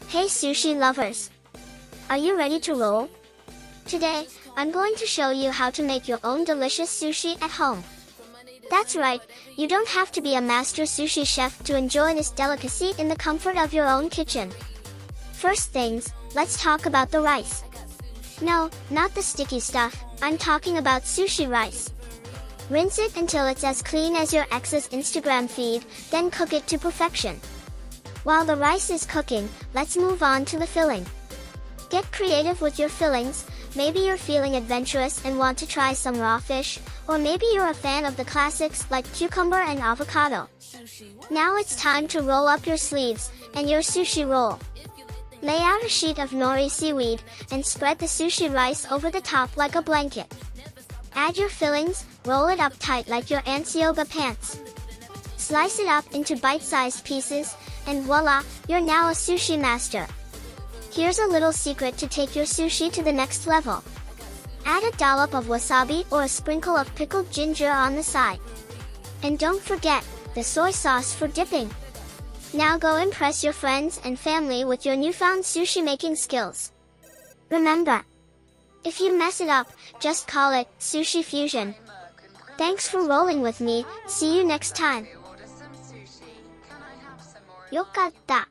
Hey sushi lovers! Are you ready to roll? Today, I'm going to show you how to make your own delicious sushi at home. That's right, you don't have to be a master sushi chef to enjoy this delicacy in the comfort of your own kitchen. First things, let's talk about the rice. No, not the sticky stuff, I'm talking about sushi rice. Rinse it until it's as clean as your ex's Instagram feed, then cook it to perfection. While the rice is cooking, let's move on to the filling. Get creative with your fillings. Maybe you're feeling adventurous and want to try some raw fish, or maybe you're a fan of the classics like cucumber and avocado. Now it's time to roll up your sleeves and your sushi roll. Lay out a sheet of nori seaweed and spread the sushi rice over the top like a blanket. Add your fillings, roll it up tight like your aunt's yoga pants. Slice it up into bite-sized pieces, and voila, you're now a sushi master. Here's a little secret to take your sushi to the next level. Add a dollop of wasabi or a sprinkle of pickled ginger on the side. And don't forget, the soy sauce for dipping. Now go impress your friends and family with your newfound sushi making skills. Remember, if you mess it up, just call it sushi fusion. Thanks for rolling with me, see you next time. よかった。